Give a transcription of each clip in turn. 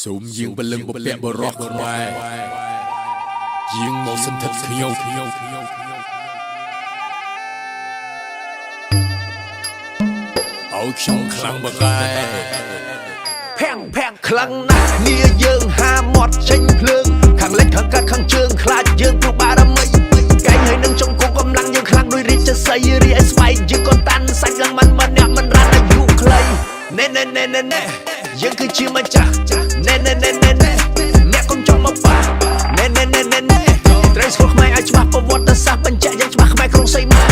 សូមយាងបលឹងបពាក់បរោះខ្មែរយាងមកសន្ធិដ្ឋខ្ញុំឲ្យខ្ញុំខ្លាំងបកែផាំងខ្លាំងណាស់គ្នាយើងហាមាត់ចេញភ្លើងខាងលិចខាងកាត់ខាងជើងខ្លាចយើងព្រោះបារមីកែងហើយនឹងចង្គង់កម្លាំងយើងខ្លាំងដោយរាជសីរីឲ្យស្វែងយើងក៏តាន់សាច់ឡើងមិនអ្នកមិនរ៉ាត់អាយុខ្លីណែយើងគឺជាម្ចាស់ណែអ្នកកុំចង់មកប៉ះណែត្រូវស្គាល់ខ្មែរឲ្យច្បាស់ប្រវត្តិសាស្ត្របញ្ជាក់យ៉ាងច្បាស់ខ្មែរក្រុងសីមា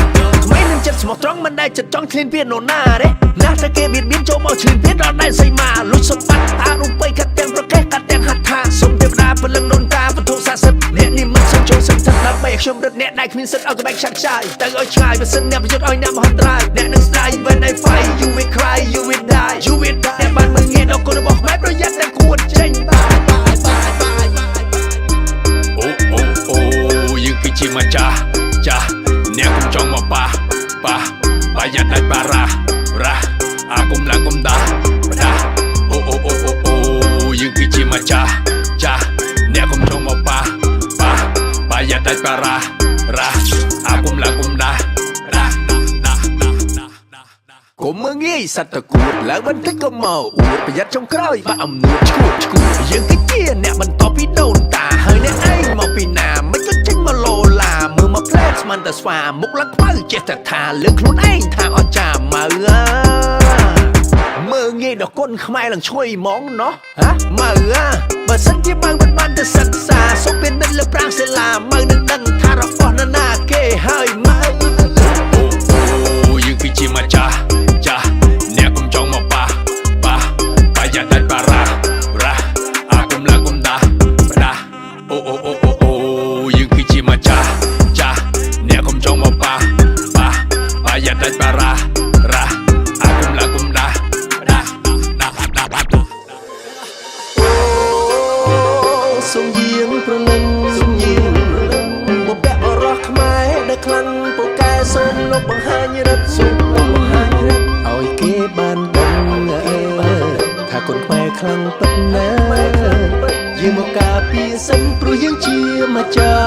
ខ្មែរនឹងចិត្តស្មោះត្រង់មិនដែលចិត្តចង់ឃ្លានពៀននរណាទេណាស់តែគេបៀតបៀនចូលមកឈ្លានពៀនដល់ដែនសីមាលុចសម្បត្តិថារូបិយកាត់ទាំងប្រកេះកាត់ទាំងហត្ថថាសូមទេវតាពលឹងដូនតាវត្ថុស័ក្តិសិទ្ធិអ្នកនេះមិនសូមចូលសឹងទឹកដើម្បីខ្ញុំរត់អ្នកដែលគ្មានសិទ្ធិឲ្យក្បែរខ្ចាត់ខ្ចាយទៅឲ្យឆ្ងាយបើសិនអ្នកប្រយុទ្ធឲ្យអ្នកមហន្តរាយអ្នកនឹងស្ដាយ when I fight you will cry you will die អ្នកបានមើលងាយដល់គុណរបស់ខ្មែរប្រយ័ត្នតែគួរចេញអូយើងគឺជាម្ចាស់អ្នកកុំចង់មកប៉ះប្រយ័ត្នដាច់បារ៉ាអាកុំឡើងកុំដាអូយើងគឺជាម្ចាស់អ្នកកុំចង់មកប៉ះប្រយ័ត្នដាច់បារ៉ាអាកុំឡើងកុំដាកុំមើងងាយសត្វតគួតឡើងបន្តិចក៏មកអួតប្រយ័ត្នចុងក្រោយបាក់អំនួតឈួតយើងគឺជាអ្នកបន្តពីដូនតាហើយអ្នកឯងមកពីណាមិនក៏ចេញមកលោឡាមើលមកផ្លែស្មានតែស្វាមុខឡើងខ្មៅចេះតែថាលើកខ្លួនឯងថាអត់ចាមើលងាយដល់គុណខ្មែរឡើងឈ្ងុយហ្មងណោះបើសិនជាបើមិនបានទៅសិក្សាសុំពេលនិតលើប្រាំងសិលាមើលនឹងដឹងថារបស់នរណាគេហើយមើលយើងគឺជាម្ចាស់អ្នកកុំចង់មកប៉ះប្រយ័ត្នដាច់បារ៉ាអាកុំឡើងកុំដាអូយើងគឺជាម្ចាស់អ្នកកុំចង់មកប៉ះប្រយ័ត្នដាច់បារ៉ាអាកុំឡើងកុំដាសូមយាងប្រលឹងបពាក់បរោះខ្មែរដែលខ្លាំងពូកែសូមលោកបង្ហាញរិទ្ធឲ្យគេបានដឹងថាគុណខ្មែរខ្លាំងពិតណាស់យើងមកការពារសិនព្រោះយើងជាម្ចាស់